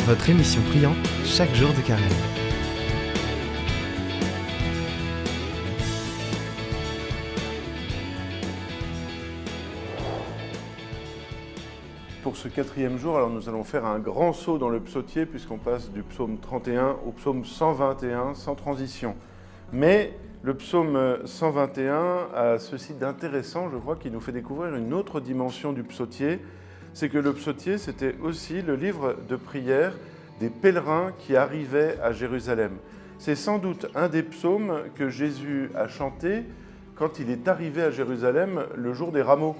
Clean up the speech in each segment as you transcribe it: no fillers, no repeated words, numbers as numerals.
votre émission priante chaque jour de Carême. Pour ce 4e jour, alors nous allons faire un grand saut dans le psautier puisqu'on passe du psaume 31 au psaume 121 sans transition. Mais le psaume 121 a ceci d'intéressant, je crois, qui nous fait découvrir une autre dimension du psautier. C'est que le psautier, c'était aussi le livre de prière des pèlerins qui arrivaient à Jérusalem. C'est sans doute un des psaumes que Jésus a chanté quand il est arrivé à Jérusalem le jour des rameaux.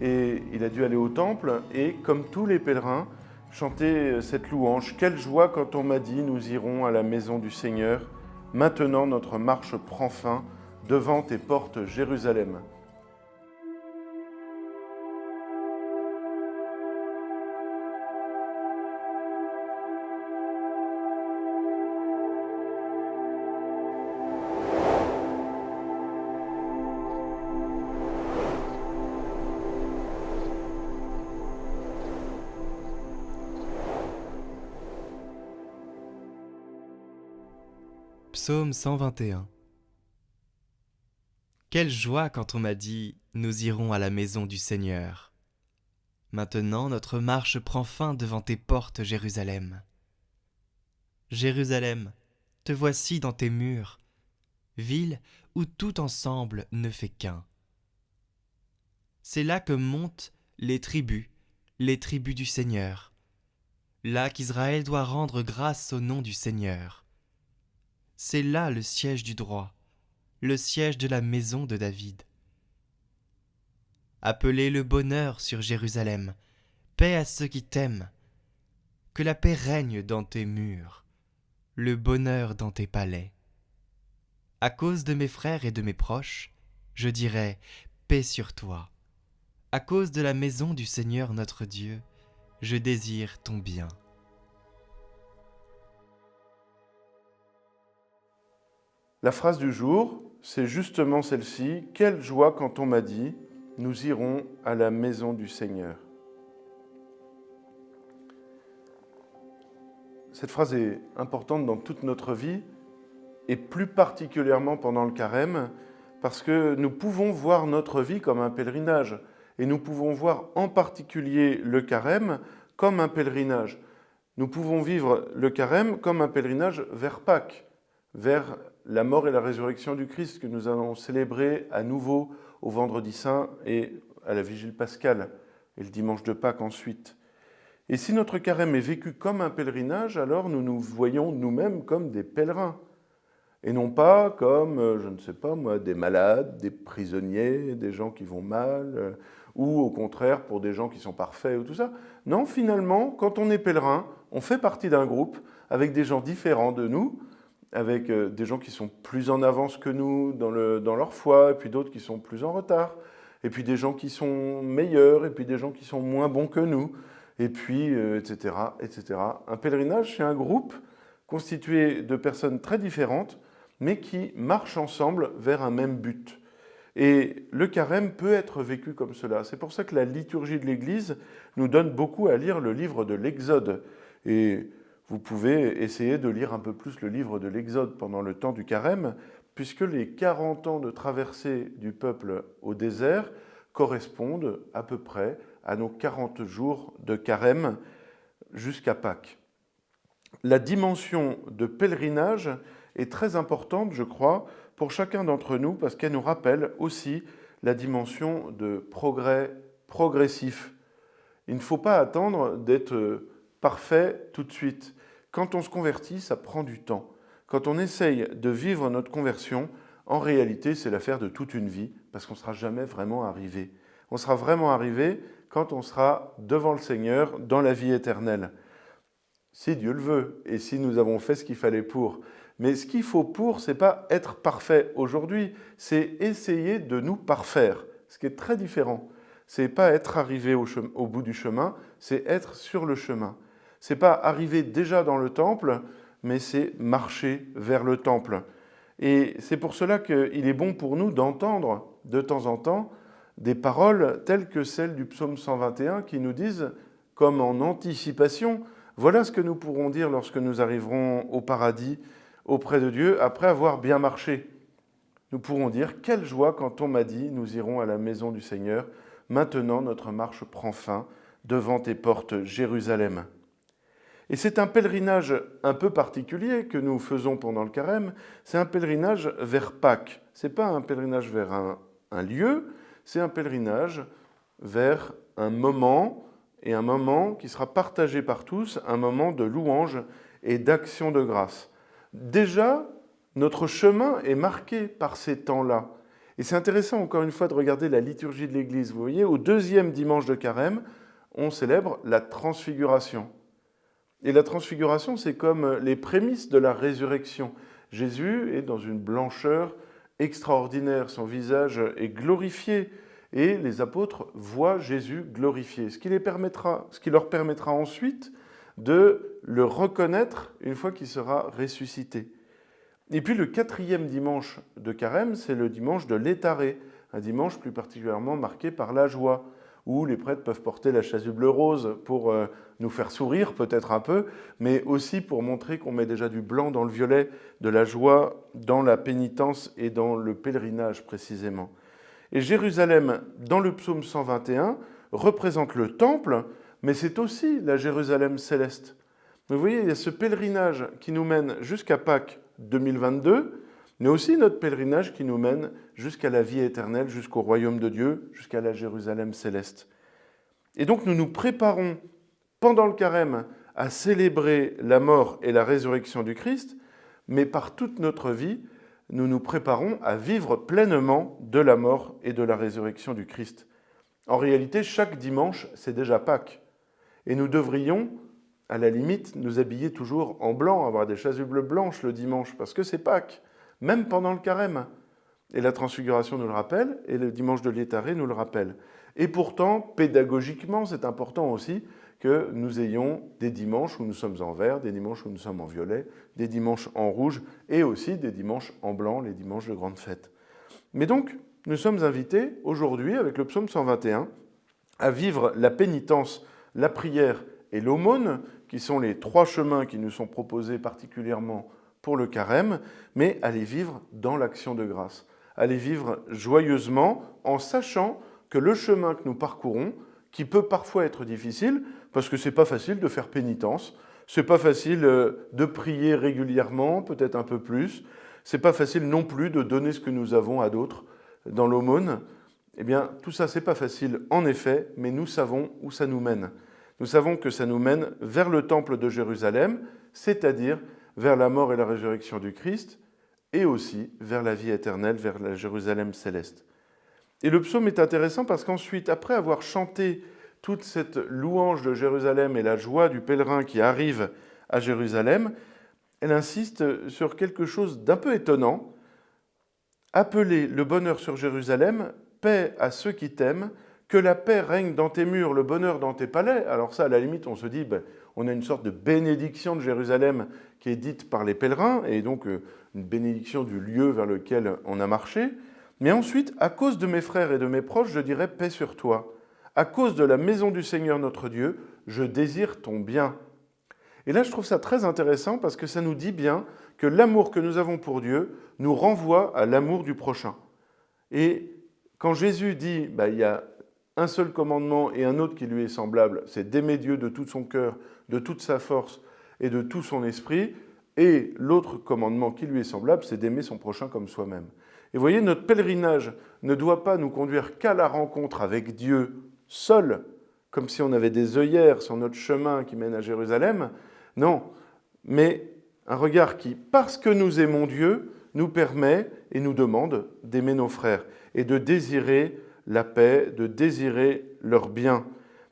Et il a dû aller au temple et, comme tous les pèlerins, chanter cette louange. Quelle joie quand on m'a dit, nous irons à la maison du Seigneur. Maintenant notre marche prend fin devant tes portes, Jérusalem. Psaume 121. Quelle joie quand on m'a dit « Nous irons à la maison du Seigneur ». Maintenant notre marche prend fin devant tes portes, Jérusalem. Jérusalem, te voici dans tes murs, ville où tout ensemble ne fait qu'un. C'est là que montent les tribus du Seigneur, là qu'Israël doit rendre grâce au nom du Seigneur. C'est là le siège du droit, le siège de la maison de David. Appelez le bonheur sur Jérusalem, paix à ceux qui t'aiment. Que la paix règne dans tes murs, le bonheur dans tes palais. À cause de mes frères et de mes proches, je dirai paix sur toi. À cause de la maison du Seigneur notre Dieu, je désire ton bien. La phrase du jour, c'est justement celle-ci. Quelle joie quand on m'a dit, nous irons à la maison du Seigneur. Cette phrase est importante dans toute notre vie, et plus particulièrement pendant le carême, parce que nous pouvons voir notre vie comme un pèlerinage, et nous pouvons voir en particulier le carême comme un pèlerinage. Nous pouvons vivre le carême comme un pèlerinage vers Pâques, vers la mort et la résurrection du Christ que nous allons célébrer à nouveau au Vendredi Saint et à la Vigile pascale, et le dimanche de Pâques ensuite. Et si notre carême est vécu comme un pèlerinage, alors nous nous voyons nous-mêmes comme des pèlerins, et non pas comme, je ne sais pas moi, des malades, des prisonniers, des gens qui vont mal, ou au contraire pour des gens qui sont parfaits ou tout ça. Non, finalement, quand on est pèlerin, on fait partie d'un groupe avec des gens différents de nous, avec des gens qui sont plus en avance que nous dans leur foi, et puis d'autres qui sont plus en retard, et puis des gens qui sont meilleurs, et puis des gens qui sont moins bons que nous, et puis etc., etc. Un pèlerinage, c'est un groupe constitué de personnes très différentes, mais qui marchent ensemble vers un même but. Et le carême peut être vécu comme cela. C'est pour ça que la liturgie de l'Église nous donne beaucoup à lire le livre de l'Exode. Et vous pouvez essayer de lire un peu plus le livre de l'Exode pendant le temps du carême, puisque les 40 ans de traversée du peuple au désert correspondent à peu près à nos 40 jours de carême jusqu'à Pâques. La dimension de pèlerinage est très importante, je crois, pour chacun d'entre nous, parce qu'elle nous rappelle aussi la dimension de progrès progressif. Il ne faut pas attendre d'être parfait tout de suite. Quand on se convertit, ça prend du temps. Quand on essaye de vivre notre conversion, en réalité, c'est l'affaire de toute une vie, parce qu'on ne sera jamais vraiment arrivé. On sera vraiment arrivé quand on sera devant le Seigneur dans la vie éternelle. Si Dieu le veut, et si nous avons fait ce qu'il fallait pour. Mais ce qu'il faut pour, ce n'est pas être parfait aujourd'hui, c'est essayer de nous parfaire, ce qui est très différent. Ce n'est pas être arrivé au bout du chemin, c'est être sur le chemin. Ce n'est pas arriver déjà dans le temple, mais c'est marcher vers le temple. Et c'est pour cela qu'il est bon pour nous d'entendre de temps en temps des paroles telles que celles du psaume 121 qui nous disent, comme en anticipation, Voilà ce que nous pourrons dire lorsque nous arriverons au paradis auprès de Dieu après avoir bien marché. Nous pourrons dire « Quelle joie quand on m'a dit, nous irons à la maison du Seigneur. Maintenant notre marche prend fin devant tes portes, Jérusalem. » Et c'est un pèlerinage un peu particulier que nous faisons pendant le carême. C'est un pèlerinage vers Pâques. Ce n'est pas un pèlerinage vers un lieu, c'est un pèlerinage vers un moment, et un moment qui sera partagé par tous, un moment de louange et d'action de grâce. Déjà, notre chemin est marqué par ces temps-là. Et c'est intéressant, encore une fois, de regarder la liturgie de l'Église. Vous voyez, au deuxième dimanche de carême, on célèbre la transfiguration. Et la transfiguration, c'est comme les prémices de la résurrection. Jésus est dans une blancheur extraordinaire, son visage est glorifié, et les apôtres voient Jésus glorifié, ce qui leur permettra ensuite de le reconnaître une fois qu'il sera ressuscité. Et puis le quatrième dimanche de carême, c'est le dimanche de l'Étarée, un dimanche plus particulièrement marqué par la joie, où les prêtres peuvent porter la chasuble rose pour nous faire sourire peut-être un peu, mais aussi pour montrer qu'on met déjà du blanc dans le violet, de la joie dans la pénitence et dans le pèlerinage précisément. Et Jérusalem, dans le psaume 121, représente le temple, mais c'est aussi la Jérusalem céleste. Vous voyez, il y a ce pèlerinage qui nous mène jusqu'à Pâques 2022, mais aussi notre pèlerinage qui nous mène jusqu'à la vie éternelle, jusqu'au royaume de Dieu, jusqu'à la Jérusalem céleste. Et donc nous nous préparons pendant le carême à célébrer la mort et la résurrection du Christ, mais par toute notre vie, nous nous préparons à vivre pleinement de la mort et de la résurrection du Christ. En réalité, chaque dimanche, c'est déjà Pâques. Et nous devrions, à la limite, nous habiller toujours en blanc, avoir des chasubles blanches le dimanche, parce que c'est Pâques, même pendant le carême. Et la transfiguration nous le rappelle, et le dimanche de l'Étarée nous le rappelle. Et pourtant, pédagogiquement, c'est important aussi que nous ayons des dimanches où nous sommes en vert, des dimanches où nous sommes en violet, des dimanches en rouge, et aussi des dimanches en blanc, les dimanches de grande fête. Mais donc, nous sommes invités aujourd'hui, avec le psaume 121, à vivre la pénitence, la prière et l'aumône, qui sont les trois chemins qui nous sont proposés particulièrement pour le carême, mais à les vivre dans l'action de grâce, à les vivre joyeusement en sachant que le chemin que nous parcourons, qui peut parfois être difficile, parce que c'est pas facile de faire pénitence, c'est pas facile de prier régulièrement, peut-être un peu plus, c'est pas facile non plus de donner ce que nous avons à d'autres dans l'aumône. Eh bien, tout ça, c'est pas facile en effet, mais nous savons où ça nous mène. Nous savons que ça nous mène vers le temple de Jérusalem, c'est-à-dire vers la mort et la résurrection du Christ, et aussi vers la vie éternelle, vers la Jérusalem céleste. Et le psaume est intéressant parce qu'ensuite, après avoir chanté toute cette louange de Jérusalem et la joie du pèlerin qui arrive à Jérusalem, elle insiste sur quelque chose d'un peu étonnant. Appelez le bonheur sur Jérusalem, paix à ceux qui t'aiment, que la paix règne dans tes murs, le bonheur dans tes palais. Alors ça, à la limite, on se dit, on a une sorte de bénédiction de Jérusalem qui est dite par les pèlerins, et donc une bénédiction du lieu vers lequel on a marché. Mais ensuite, à cause de mes frères et de mes proches, je dirai paix sur toi. À cause de la maison du Seigneur notre Dieu, je désire ton bien. Et là, je trouve ça très intéressant parce que ça nous dit bien que l'amour que nous avons pour Dieu nous renvoie à l'amour du prochain. Et quand Jésus dit, il y a un seul commandement et un autre qui lui est semblable, c'est d'aimer Dieu de tout son cœur, de toute sa force et de tout son esprit, et l'autre commandement qui lui est semblable, c'est d'aimer son prochain comme soi-même. Et vous voyez, notre pèlerinage ne doit pas nous conduire qu'à la rencontre avec Dieu seul, comme si on avait des œillères sur notre chemin qui mène à Jérusalem. Non, mais un regard qui, parce que nous aimons Dieu, nous permet et nous demande d'aimer nos frères et de désirer la paix, de désirer leur bien.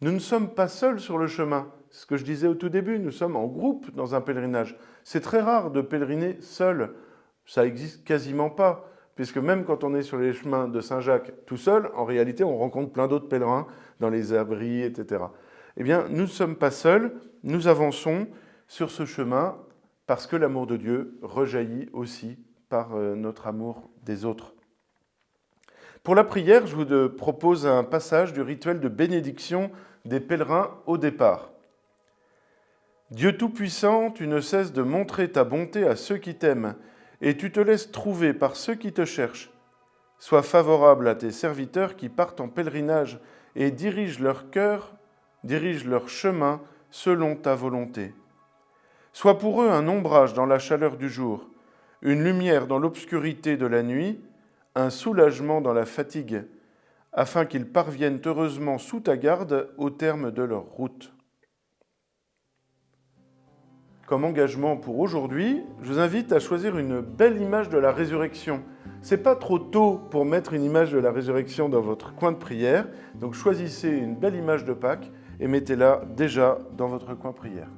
Nous ne sommes pas seuls sur le chemin. C'est ce que je disais au tout début, nous sommes en groupe dans un pèlerinage. C'est très rare de pèleriner seul. Ça n'existe quasiment pas, puisque même quand on est sur les chemins de Saint-Jacques tout seul, en réalité, on rencontre plein d'autres pèlerins dans les abris, etc. Eh bien, nous ne sommes pas seuls, nous avançons sur ce chemin parce que l'amour de Dieu rejaillit aussi par notre amour des autres. Pour la prière, je vous propose un passage du rituel de bénédiction des pèlerins au départ. Dieu Tout-Puissant, tu ne cesses de montrer ta bonté à ceux qui t'aiment, et tu te laisses trouver par ceux qui te cherchent. Sois favorable à tes serviteurs qui partent en pèlerinage et dirigent leur cœur, dirigent leur chemin selon ta volonté. Sois pour eux un ombrage dans la chaleur du jour, une lumière dans l'obscurité de la nuit, un soulagement dans la fatigue, afin qu'ils parviennent heureusement sous ta garde au terme de leur route. Comme engagement pour aujourd'hui, je vous invite à choisir une belle image de la résurrection. C'est pas trop tôt pour mettre une image de la résurrection dans votre coin de prière, donc choisissez une belle image de Pâques et mettez-la déjà dans votre coin prière.